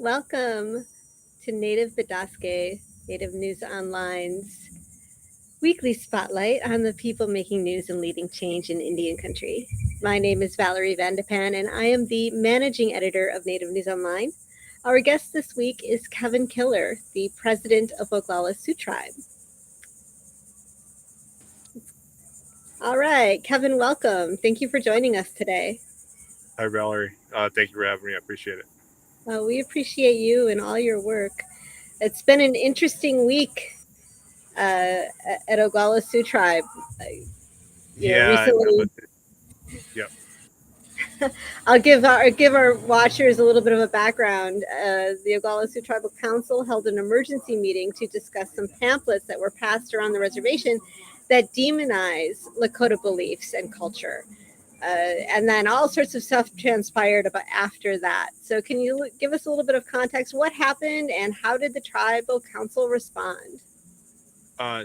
Welcome to Native Bidaské, Native News Online's weekly spotlight on the people making news and leading change in Indian country. My name is Valerie Vandepan, and I am the managing editor of Native News Online. Our guest this week is Kevin Killer, the president of Oglala Sioux Tribe. All right, Kevin, welcome. Thank you for joining us today. Hi, Valerie. Thank you for having me. I appreciate it. We appreciate you and all your work. It's been an interesting week at Oglala Sioux Tribe. Yeah, Recently, yep. I'll give our watchers a little bit of a background. The Oglala Sioux Tribal Council held an emergency meeting to discuss some pamphlets that were passed around the reservation that demonize Lakota beliefs and culture. And then all sorts of stuff transpired about after that. So, can you give us a little bit of context? What happened, and how did the tribal council respond?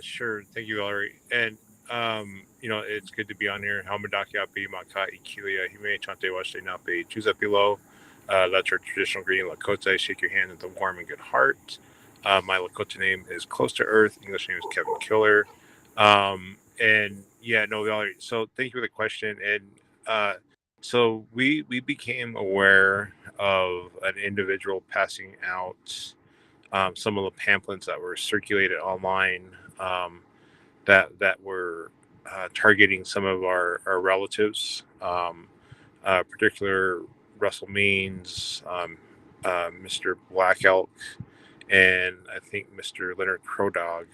Sure. Thank you, Valerie. And it's good to be on here. Hamadaki api maka ikilia hime chante washte nape chuzapilo. That's our traditional greeting, Lakota. Shake your hand with a warm and good heart. My Lakota name is Close to Earth. English name is Kevin Killer. And yeah, no, Valerie. So thank you for the question. And so we became aware of an individual passing out some of the pamphlets that were circulated online that were targeting some of our relatives, particular Russell Means, Mr. Black Elk, and I think Mr. Leonard Crow Dog.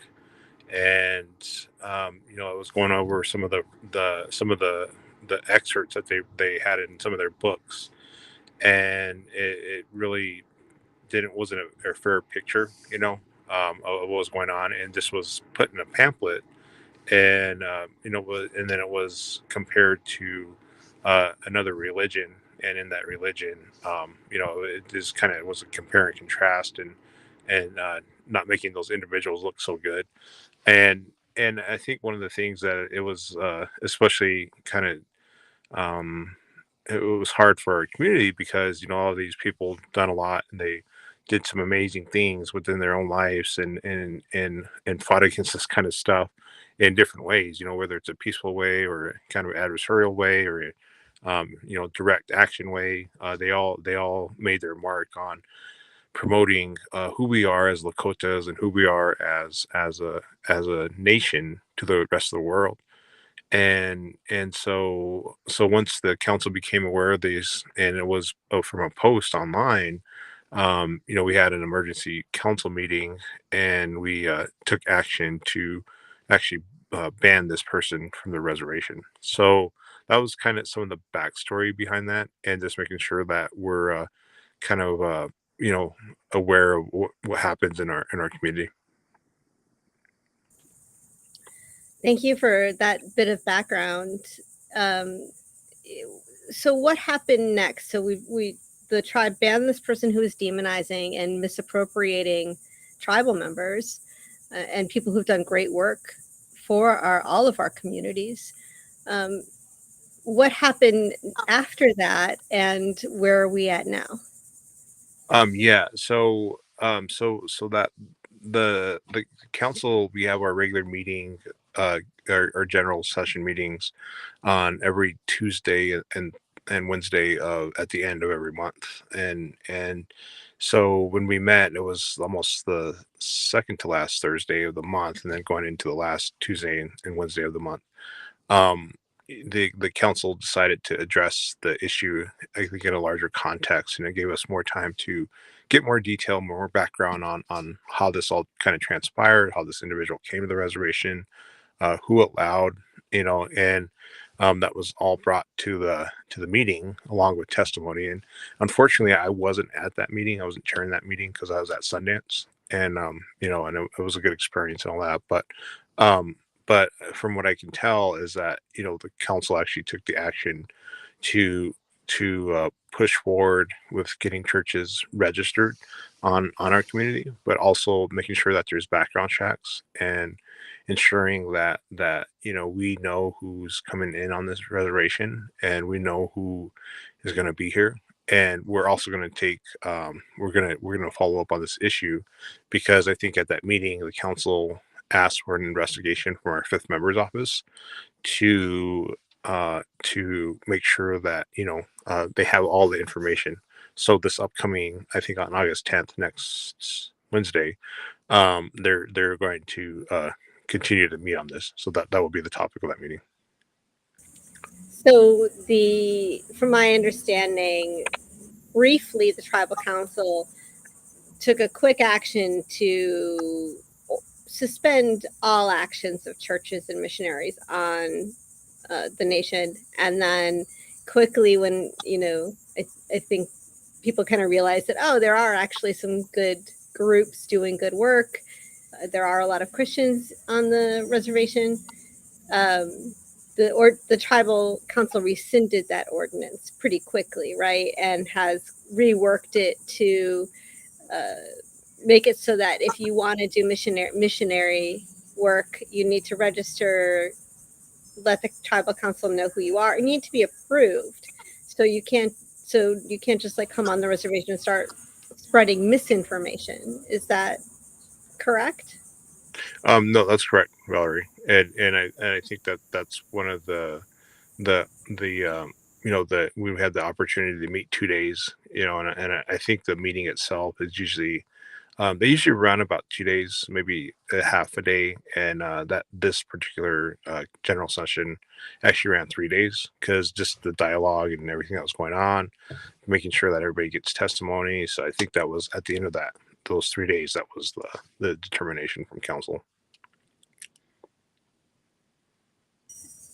And it was going over some of the excerpts that they had in some of their books, and it really wasn't a fair picture, of what was going on, and this was put in a pamphlet, and and then it was compared to another religion, and in that religion, it just kind of was a compare and contrast, and not making those individuals look so good, and I think one of the things that it was especially kind of um, it was hard for our community because all of these people done a lot and they did some amazing things within their own lives and fought against this kind of stuff in different ways, whether it's a peaceful way or kind of adversarial way or direct action way. They all made their mark on promoting who we are as Lakotas and who we are as a nation to the rest of the world. And so once the council became aware of these, and it was from a post online, we had an emergency council meeting, and we took action to actually ban this person from the reservation. So that was kind of some of the backstory behind that, and just making sure that we're kind of you know aware of what happens in our community. Thank you for that bit of background. Um, so, what happened next? So, the tribe banned this person who was demonizing and misappropriating tribal members and people who've done great work for all of our communities. Um, what happened after that, and where are we at now? Yeah. So that the council, we have our regular meeting, our general session meetings on every Tuesday and Wednesday at the end of every month. And so when we met, it was almost the second to last Thursday of the month, and then going into the last Tuesday and Wednesday of the month. Um, the council decided to address the issue, I think, in a larger context, and it gave us more time to get more detail, more background on how this all kind of transpired, how this individual came to the reservation, who allowed, and that was all brought to the meeting along with testimony. And unfortunately, I wasn't at that meeting. I wasn't chairing that meeting because I was at Sundance, and and it was a good experience and all that. Um, but from what I can tell is that the council actually took the action to push forward with getting churches registered on our community, but also making sure that there's background checks and ensuring that we know who's coming in on this reservation, and we know who is going to be here. and we're also going to take we're going to follow up on this issue, because I think at that meeting the council asked for an investigation from our fifth member's office to make sure that they have all the information. So this upcoming, I think on August 10th, next Wednesday, they're going to continue to meet on this. So that will be the topic of that meeting. So from my understanding, briefly, the tribal council took a quick action to suspend all actions of churches and missionaries on the nation, and then quickly, when I think people kind of realized that, oh, there are actually some good groups doing good work. There are a lot of Christians on the reservation. The tribal council rescinded that ordinance pretty quickly, right, and has reworked it to make it so that if you want to do missionary work, you need to register, let the tribal council know who you are, and you need to be approved. So you can't just like come on the reservation and start spreading misinformation. Is that correct? No, that's correct, Valerie, and I think that's one of the that we've had the opportunity to meet 2 days, and I think the meeting itself is usually they usually run about 2 days, maybe a half a day, and that this particular general session actually ran 3 days, because just the dialogue and everything that was going on, making sure that everybody gets testimony. So I think that was at the end of those 3 days, that was the determination from council.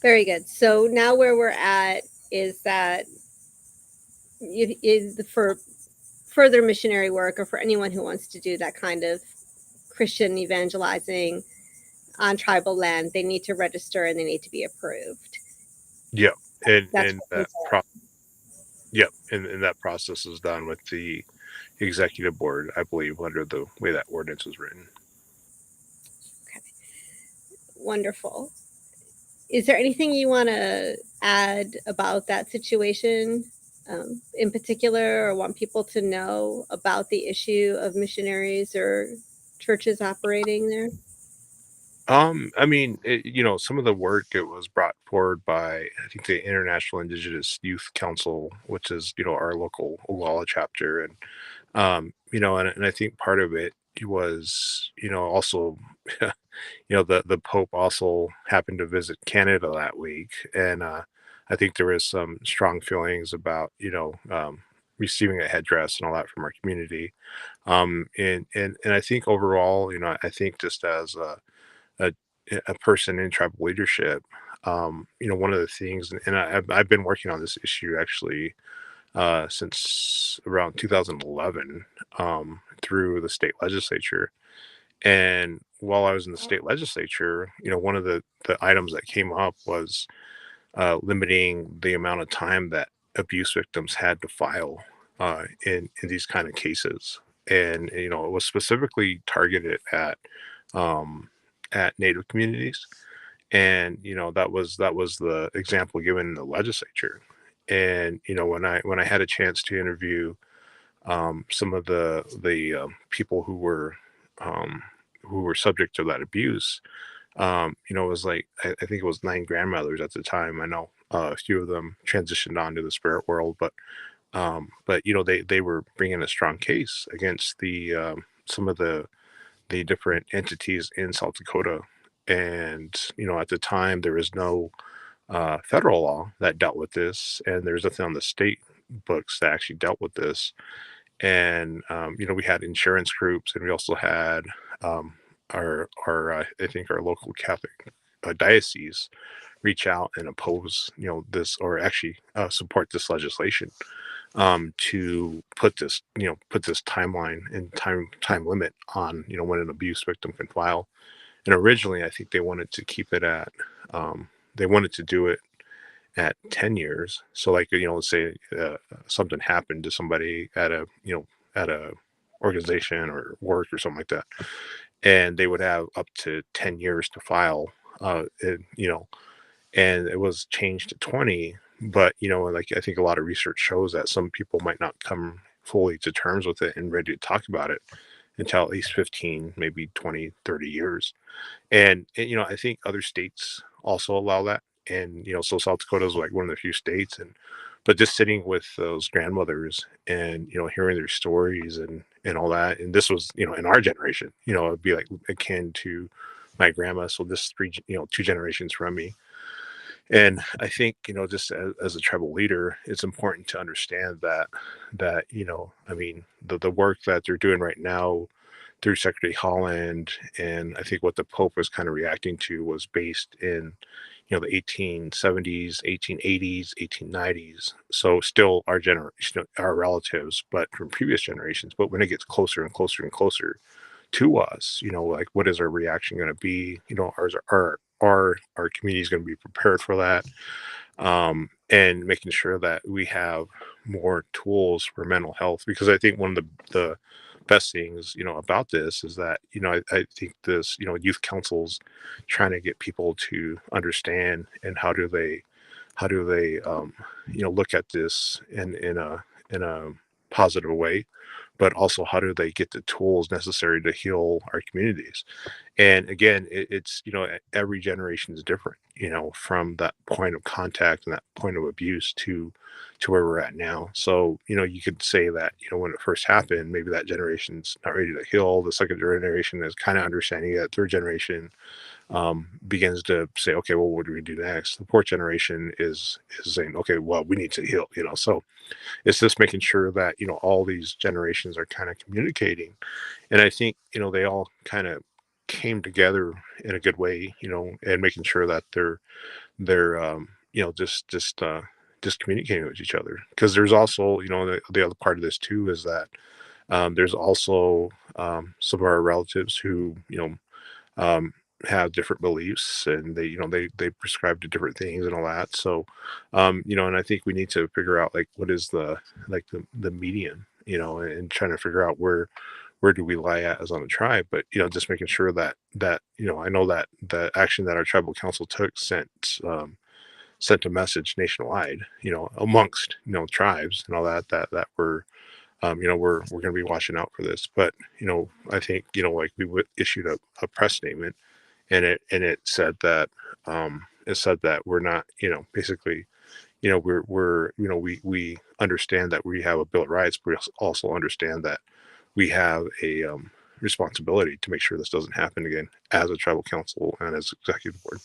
Very good. So now where we're at is that for further missionary work, or for anyone who wants to do that kind of Christian evangelizing on tribal land, they need to register and they need to be approved. Yeah, and That's and that process is done with the executive board, I believe, under the way that ordinance is written. okay. Wonderful. Is there anything you want to add about that situation in particular, or want people to know about the issue of missionaries or churches operating there? I mean, some of the work, it was brought forward by, I think, the International Indigenous Youth Council, which is, our local Oglala chapter, and I think part of it was, also, the Pope also happened to visit Canada that week, and I think there was some strong feelings about, receiving a headdress and all that from our community, and I think overall, I think just as a a person in tribal leadership, one of the things, and I've been working on this issue actually since around 2011, through the state legislature. And while I was in the state legislature, one of the items that came up was limiting the amount of time that abuse victims had to file in these kind of cases. And it was specifically targeted at Native communities, and that was the example given in the legislature. And when I had a chance to interview some of the people who were subject to that abuse, it was like, I think it was 9 grandmothers at the time. I know a few of them transitioned on to the spirit world, but they were bringing a strong case against the some of the different entities in South Dakota. And at the time there was no federal law that dealt with this, and there's nothing on the state books that actually dealt with this. And we had insurance groups, and we also had our I think our local Catholic diocese reach out and oppose this, or actually support this legislation, to put this timeline and time limit on when an abuse victim can file. And originally I think they wanted to keep it at they wanted to do it at 10 years. So, like, let's say something happened to somebody at a organization or work or something like that, and they would have up to 10 years to file, and it was changed to 20, but like I think a lot of research shows that some people might not come fully to terms with it and ready to talk about it until at least 15, maybe 20, 30 years. And I think other states also allow that. And so South Dakota is like one of the few states. And but just sitting with those grandmothers and hearing their stories and all that. And this was in our generation. It'd be like akin to my grandma. So this two generations from me. And I think, just as a tribal leader, it's important to understand that I mean, the work that they're doing right now through Secretary Holland, and I think what the Pope was kind of reacting to was based in, the 1870s, 1880s, 1890s. So still our generation, our relatives, but from previous generations. But when it gets closer and closer and closer to us, like what is our reaction going to be? Our community is going to be prepared for that, and making sure that we have more tools for mental health. Because I think one of the best things about this is that I think this youth councils trying to get people to understand, and how do they look at this in a positive way, but also how do they get the tools necessary to heal our communities. And again, it's every generation is different, from that point of contact and that point of abuse to where we're at now. So you could say that when it first happened, maybe that generation's not ready to heal. The second generation is kind of understanding it. Third generation begins to say, okay, well, what do we do next? The fourth generation is saying, okay, well, we need to heal. So it's just making sure that all these generations are kind of communicating. And I think they all kind of came together in a good way, and making sure that they're just communicating with each other. Because there's also the other part of this too is that there's also some of our relatives who um, have different beliefs, and they prescribe to different things and all that. So and I think we need to figure out like what is the median, and trying to figure out where do we lie at as on a tribe. But just making sure that I know that the action that our tribal council took sent a message nationwide, amongst tribes and all that we're going to be watching out for this. But I think like issued a press statement, and it said that we're not, basically, we understand that we have a bill of rights, but we also understand that we have a responsibility to make sure this doesn't happen again as a tribal council and as executive board.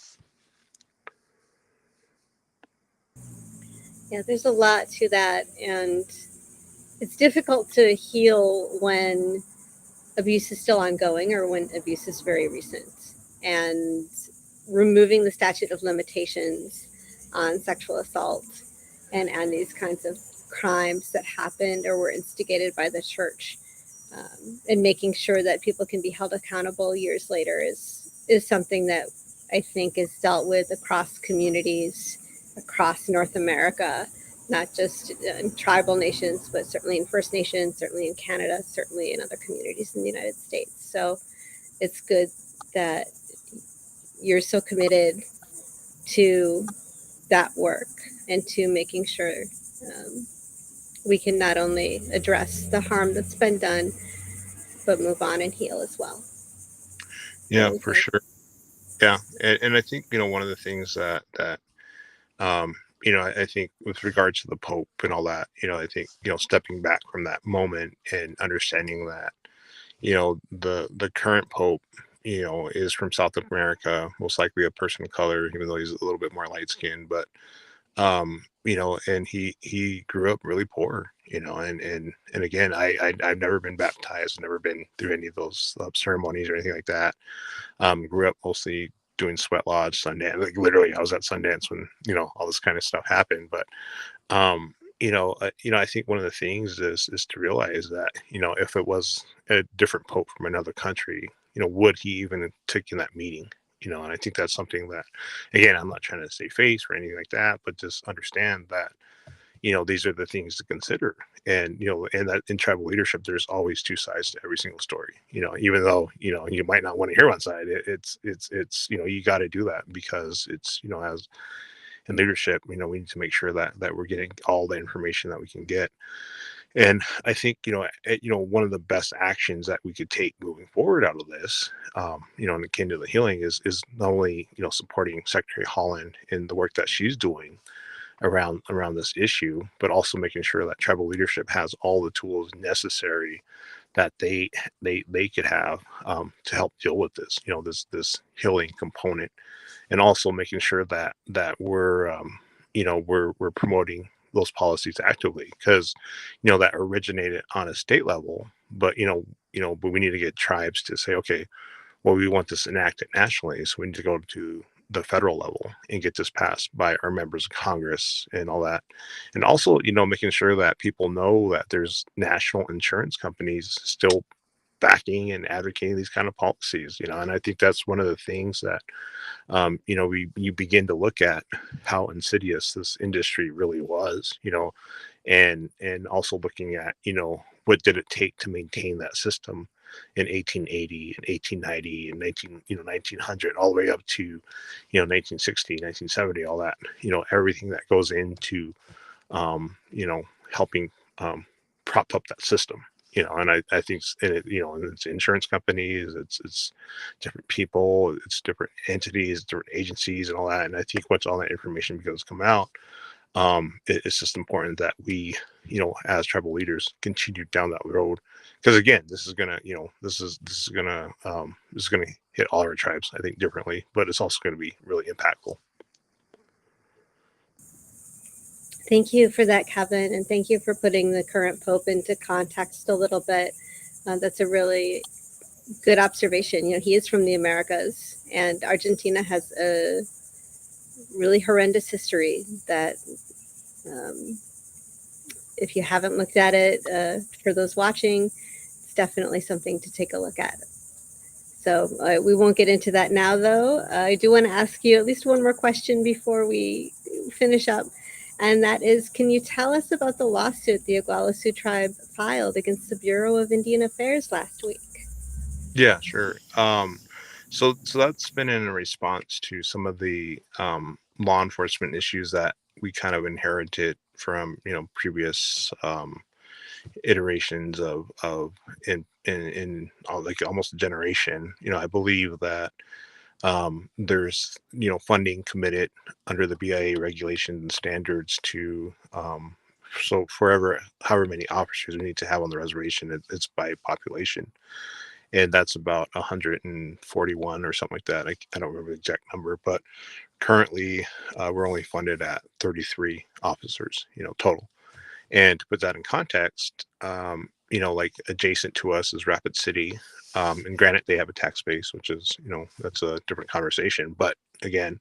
Yeah, there's a lot to that, and it's difficult to heal when abuse is still ongoing or when abuse is very recent. And removing the statute of limitations on sexual assault and these kinds of crimes that happened or were instigated by the church, and making sure that people can be held accountable years later is something that I think is dealt with across communities across North America, not just in tribal nations, but certainly in First Nations, certainly in Canada, certainly in other communities in the United States. So it's good that you're so committed to that work and to making sure we can not only address the harm that's been done, but move on and heal as well. Yeah, So for sure. Yeah, and I think one of the things that um, I think with regards to the Pope and all that, I think stepping back from that moment and understanding that the current Pope is from South America, most likely a person of color, even though he's a little bit more light skinned. But and he grew up really poor, and again, I've never been baptized, never been through any of those ceremonies or anything like that. Grew up mostly doing sweat lodge, Sundance. Like literally, I was at Sundance when all this kind of stuff happened. But I think one of the things is to realize that if it was a different pope from another country, would he even have taken that meeting? And I think that's something that, again, I'm not trying to say face or anything like that, but just understand that these are the things to consider. And and that in tribal leadership there's always two sides to every single story. Even though you might not want to hear one side, it's you got to do that because it's as and leadership, we need to make sure that we're getting all the information that we can get. And I think, one of the best actions that we could take moving forward out of this, and akin to the healing, is not only, supporting Secretary Holland in the work that she's doing around this issue, but also making sure that tribal leadership has all the tools necessary that they could have, to help deal with this, this healing component, and also making sure that we're promoting those policies actively, because that originated on a state level, but but we need to get tribes to say, okay, well, we want this enacted nationally, so we need to go to the federal level and get this passed by our members of Congress and all that. And also, making sure that people know that there's national insurance companies still backing and advocating these kind of policies, and I think that's one of the things that, you begin to look at how insidious this industry really was, and also looking at, what did it take to maintain that system in 1880 and 1890 and 1900, all the way up to, 1960, 1970, all that, everything that goes into, helping, prop up that system. And I think and it's insurance companies, it's different people, it's different entities, different agencies, and all that. And I think once all that information begins to come out, it's just important that we, as tribal leaders, continue down that road, because again, this is gonna, this is gonna hit all our tribes, I think, differently, but it's also going to be really impactful. Thank you for that, Kevin, and thank you for putting the current Pope into context a little bit. That's a really good observation. He is from the Americas, and Argentina has a really horrendous history that, if you haven't looked at it, for those watching, it's definitely something to take a look at. So we won't get into that now, though. I do want to ask you at least one more question before we finish up. And that is, can you tell us about the lawsuit the Oglala Sioux Tribe filed against the Bureau of Indian Affairs last week? Yeah, sure. So that's been in response to some of the, law enforcement issues that we kind of inherited from, previous, iterations of in like almost a generation. I believe that, there's, funding committed under the BIA regulations and standards to, so forever, however many officers we need to have on the reservation, it's by population, and that's about 141 or something like that. I don't remember the exact number, but currently, we're only funded at 33 officers, total. And to put that in context, like adjacent to us is Rapid City. And granted, they have a tax base, which is, that's a different conversation. But again,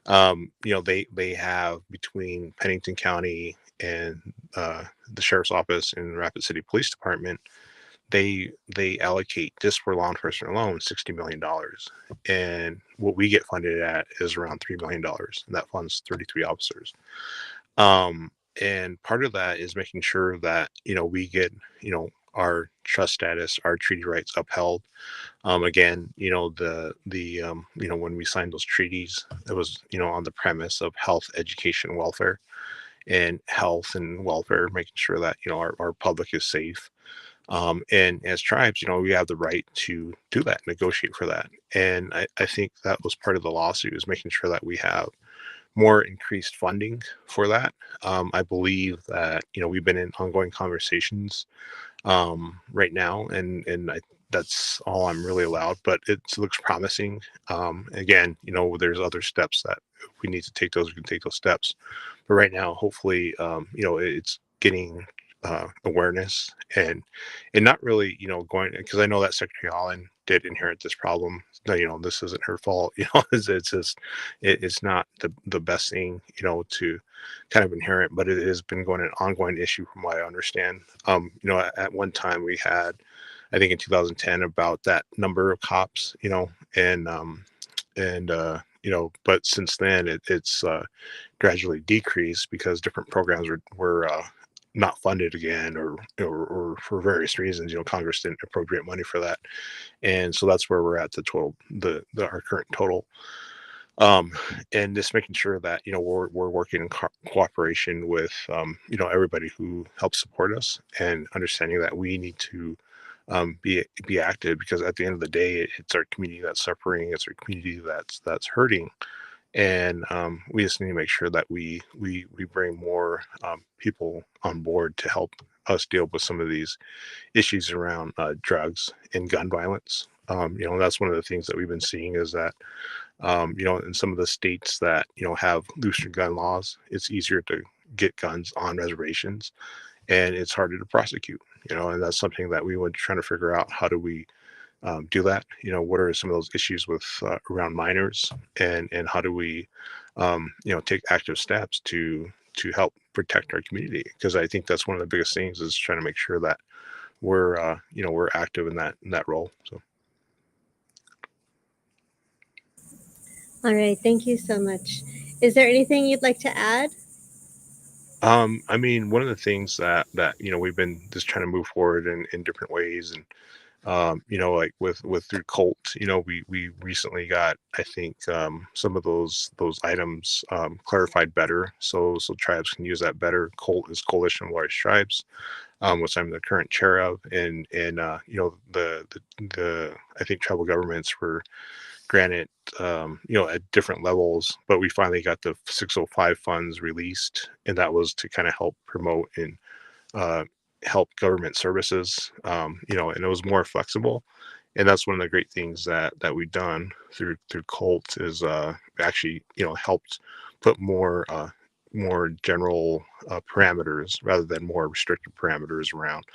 they have, between Pennington County and, the sheriff's office and Rapid City Police Department, they allocate just for law enforcement alone $60 million, and what we get funded at is around $3 million, and that funds 33 officers. Um, and part of that is making sure that, we get, our trust status, our treaty rights upheld. Again, when we signed those treaties, it was, on the premise of health, education, welfare, and health and welfare, making sure that, our public is safe. And as tribes, we have the right to do that, negotiate for that. And I think that was part of the lawsuit, is making sure that we have more increased funding for that. I believe that, we've been in ongoing conversations, right now, and that's all I'm really allowed, but it looks promising. Again, there's other steps that if we need to take those, we can take those steps. But right now, hopefully, it's getting, awareness, and not really, going, because I know that Secretary Holland did inherit this problem. No, this isn't her fault. It's just, it's not the best thing, to kind of inherit, but it has been going an ongoing issue from what I understand. At one time we had, I think in 2010, about that number of cops, but since then it's gradually decreased because different programs were not funded again, or for various reasons, Congress didn't appropriate money for that, and so that's where we're at, the total, our current total. um, and just making sure that we're working in cooperation with everybody who helps support us, and understanding that we need to be active, because at the end of the day, it's our community that's suffering, it's our community that's hurting, and we just need to make sure that we bring more people on board to help us deal with some of these issues around drugs and gun violence. That's one of the things that we've been seeing, is that in some of the states that have looser gun laws, it's easier to get guns on reservations, and it's harder to prosecute. And that's something that we would try to figure out. How do we do that? What are some of those issues with around minors, and how do we take active steps to help protect our community? Because I think that's one of the biggest things, is trying to make sure that we're active in that role. So All right, thank you so much. Is there anything you'd like to add? I mean, one of the things that we've been just trying to move forward in different ways, and like with through Colt, we recently got, I think, some of those items clarified better, so tribes can use that better. Colt is Coalition of Large Tribes, which I'm the current chair of, and the I think tribal governments were granted, at different levels, but we finally got the 605 funds released, and that was to kind of help promote and uh, help government services, and it was more flexible. And that's one of the great things that we've done through Colt, is actually helped put more general parameters, rather than more restricted parameters, around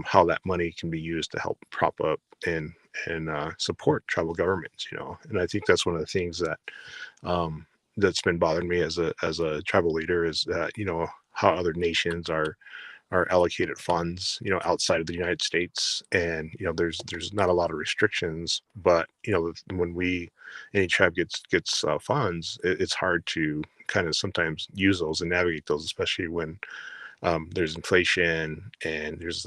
how that money can be used to help prop up and support tribal governments. And I think that's one of the things that's been bothering me as a tribal leader, is that how other nations are allocated funds, outside of the United States, and there's not a lot of restrictions, but when any tribe gets funds, it's hard to kind of sometimes use those and navigate those, especially when there's inflation, and there's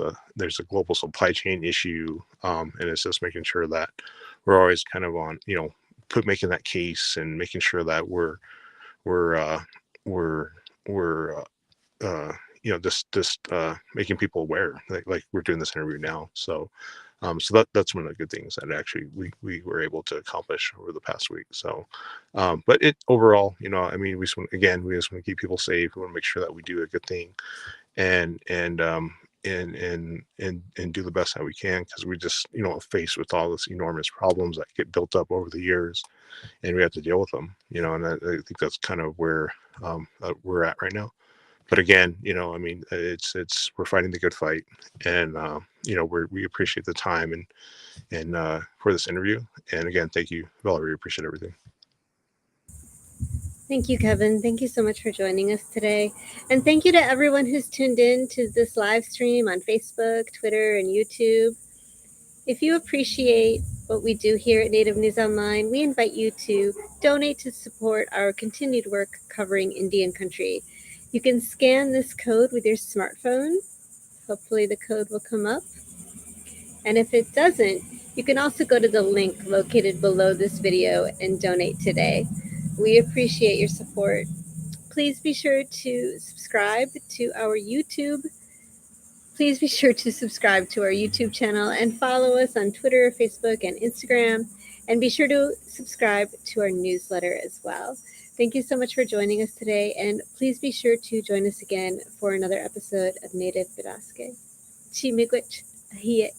a global supply chain issue, and it's just making sure that we're always kind of on, making that case, and making sure that we're uh, we're we're just making people aware, like we're doing this interview now. So that's one of the good things that actually we were able to accomplish over the past week. So, but it overall, I mean, we just want to keep people safe. We want to make sure that we do a good thing, and do the best that we can, because we just faced with all this enormous problems that get built up over the years, and we have to deal with them. And I think that's kind of where we're at right now. But again, I mean, it's we're fighting the good fight, and we appreciate the time and for this interview. And again, thank you, Valerie. Appreciate everything. Thank you, Kevin. Thank you so much for joining us today. And thank you to everyone who's tuned in to this live stream on Facebook, Twitter, and YouTube. If you appreciate what we do here at Native News Online, we invite you to donate to support our continued work covering Indian country. You can scan this code with your smartphone. Hopefully the code will come up. And if it doesn't, you can also go to the link located below this video and donate today. We appreciate your support. Please be sure to subscribe to our YouTube. Please be sure to subscribe to our YouTube channel and follow us on Twitter, Facebook, and Instagram. And be sure to subscribe to our newsletter as well. Thank you so much for joining us today. And please be sure to join us again for another episode of Native Bidaské. Chi miigwech, ahiye.